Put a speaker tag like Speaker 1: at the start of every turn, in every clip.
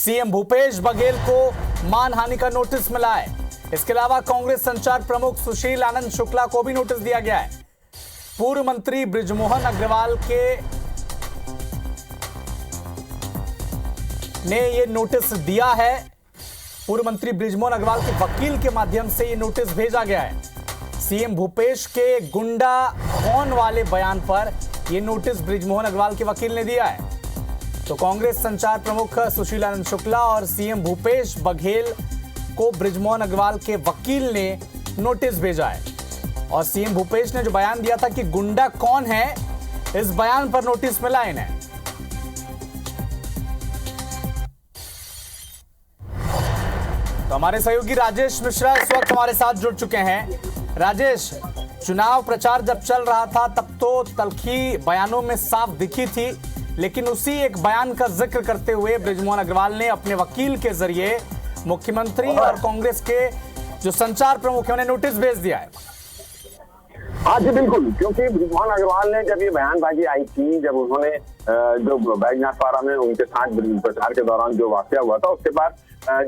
Speaker 1: CM Bhupesh Baghel को मानहानि का नोटिस मिला है। इसके अलावा कांग्रेस संचार प्रमुख सुशील आनंद शुक्ला को भी नोटिस दिया गया है। पूर्व मंत्री बृजमोहन अग्रवाल ने ये नोटिस दिया है। पूर्व मंत्री बृजमोहन अग्रवाल के वकील के माध्यम से ये नोटिस भेजा गया है। सीएम भूपेश के गुंडा कौन वाले बयान पर यह नोटिस बृजमोहन अग्रवाल के वकील ने दिया है। तो कांग्रेस संचार प्रमुख सुशील आनंद शुक्ला और सीएम भूपेश बघेल को बृजमोहन अग्रवाल के वकील ने नोटिस भेजा है। और सीएम भूपेश ने जो बयान दिया था कि गुंडा कौन है, इस बयान पर नोटिस मिला इन्हें। तो हमारे सहयोगी राजेश मिश्रा इस वक्त हमारे साथ जुड़ चुके हैं। राजेश, चुनाव प्रचार जब चल रहा था तब तो तल्खी बयानों में साफ दिखी थी, लेकिन उसी एक बयान का जिक्र करते हुए बृजमोहन अग्रवाल ने अपने वकील के जरिए मुख्यमंत्री और कांग्रेस के जो संचार प्रमुख हैं उन्हें नोटिस भेज दिया है।
Speaker 2: हाँ जी बिल्कुल, क्योंकि बृजमोहन अग्रवाल ने जब ये बयानबाजी आई थी, जब उन्होंने जो बैजनाथपारा में उनके साथ प्रचार के दौरान जो वाकया हुआ था, उसके बाद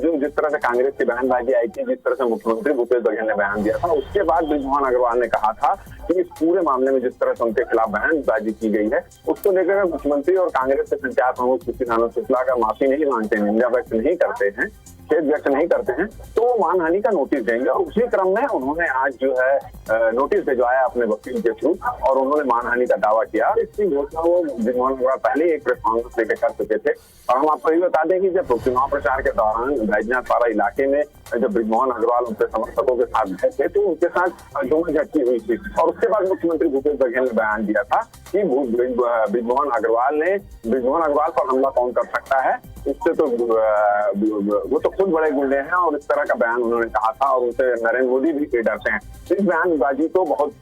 Speaker 2: जो जिस तरह से कांग्रेस की बयानबाजी आई थी, जिस तरह से मुख्यमंत्री भूपेश बघेल ने बयान दिया था, उसके बाद बृजमोहन अग्रवाल ने कहा था कि इस पूरे मामले में जिस तरह से उनके खिलाफ बयानबाजी की गई है, उसको लेकर मुख्यमंत्री और कांग्रेस के संचार प्रमुख सुशील आनंद शुक्ला अगर माफी नहीं मांगते हैं, निंदा व्यक्त नहीं करते हैं, खेद व्यक्त नहीं करते हैं, तो वो मानहानि का नोटिस देंगे। और उसी क्रम में उन्होंने आज जो है नोटिस भिजवाया अपने वकील के थ्रू और उन्होंने मानहानि का दावा किया। इसकी घोषणा वो बृजमोहन अग्रवाल पहले एक प्रेस कॉन्फ्रेंस लेकर कर चुके थे। और हम आपको ये बता दें कि जब चुनाव प्रचार के दौरान बैजनाथपारा इलाके में जब बृजमोहन अग्रवाल उनके समर्थकों के साथ गए थे, तो उनके साथ झटकी हुई थी। और उसके बाद मुख्यमंत्री भूपेश बघेल ने बयान दिया था कि बृजमोहन अग्रवाल पर हमला कौन कर सकता है, उससे तो वो तो खुद बड़े गुंडे हैं, और इस तरह का बयान उन्होंने कहा था। और उनसे नरेंद्र मोदी भी डरते हैं। इस बयानबाजी को बहुत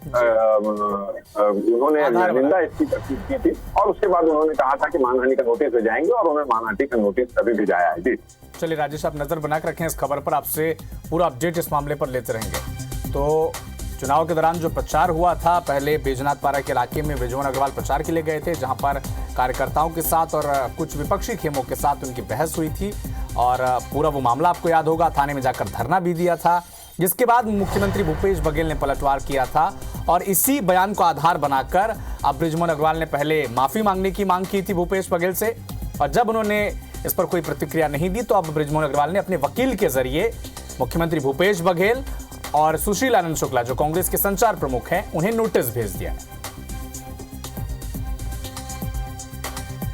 Speaker 2: उन्होंने निंदा इसकी की थी। और उसके बाद उन्होंने कहा था कि मानहानि का नोटिस भेजाएंगे, और उन्होंने मानहानि का नोटिस तभी भेजाया है। जी
Speaker 1: चलिए राजेश, आप नजर बनाकर रखें इस खबर पर, आपसे पूरा अपडेट इस मामले पर लेते रहेंगे। तो चुनाव के दौरान जो प्रचार हुआ था, पहले बैजनाथपारा के इलाके में बृजमोहन अग्रवाल प्रचार के लिए गए थे, जहां पर कार्यकर्ताओं के साथ और कुछ विपक्षी खेमों के साथ उनकी बहस हुई थी। और पूरा वो मामला आपको याद होगा, थाने में जाकर धरना भी दिया था, जिसके बाद मुख्यमंत्री भूपेश बघेल ने पलटवार किया था। और इसी बयान को आधार बनाकर अब बृजमोहन अग्रवाल ने पहले माफी मांगने की मांग की थी भूपेश बघेल से, और जब उन्होंने इस पर कोई प्रतिक्रिया नहीं दी, तो अब बृजमोहन अग्रवाल ने अपने वकील के जरिए मुख्यमंत्री भूपेश बघेल और सुशील आनंद शुक्ला जो कांग्रेस के संचार प्रमुख हैं, उन्हें नोटिस भेज दिया।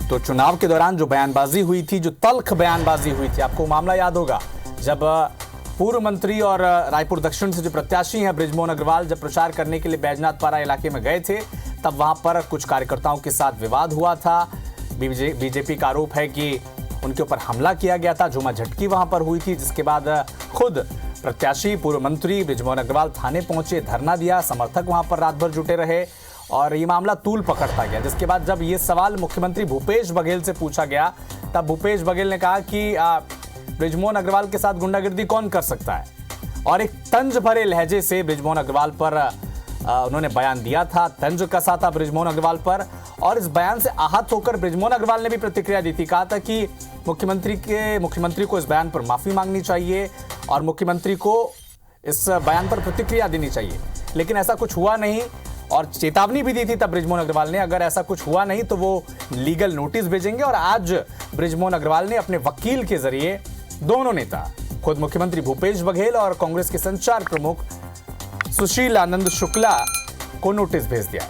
Speaker 1: तो चुनाव के दौरान जो बयानबाजी हुई थी, जो तल्ख बयानबाजी हुई थी, आपको मामला याद होगा, जब पूर्व मंत्री और रायपुर दक्षिण से जो प्रत्याशी हैं बृजमोहन अग्रवाल जब प्रचार करने के लिए बैजनाथपारा इलाके में गए थे, तब वहां पर कुछ कार्यकर्ताओं के साथ विवाद हुआ था। बीजेपी का आरोप है कि उनके ऊपर हमला किया गया था, झूमाझटकी वहां पर हुई थी, जिसके बाद खुद प्रत्याशी पूर्व मंत्री बृजमोहन अग्रवाल थाने पहुंचे, धरना दिया, समर्थक वहां पर रात भर जुटे रहे और ये मामला तूल पकड़ता गया। जिसके बाद जब ये सवाल मुख्यमंत्री भूपेश बघेल से पूछा गया, तब भूपेश बघेल ने कहा कि बृजमोहन अग्रवाल के साथ गुंडागिर्दी कौन कर सकता है। और एक तंज भरे लहजे से बृजमोहन अग्रवाल पर उन्होंने बयान दिया था, तंज कसा था बृजमोहन अग्रवाल पर। और इस बयान से आहत होकर बृजमोहन अग्रवाल ने भी प्रतिक्रिया दी थी, कहा था कि मुख्यमंत्री को इस बयान पर माफी मांगनी चाहिए और मुख्यमंत्री को इस बयान पर प्रतिक्रिया देनी चाहिए। लेकिन ऐसा कुछ हुआ नहीं, और चेतावनी भी दी थी तब बृजमोहन अग्रवाल ने, अगर ऐसा कुछ हुआ नहीं तो वो लीगल नोटिस भेजेंगे। और आज बृजमोहन अग्रवाल ने अपने वकील के जरिए दोनों नेता, खुद मुख्यमंत्री भूपेश बघेल और कांग्रेस के संचार प्रमुख सुशील आनंद शुक्ला को नोटिस भेज दिया।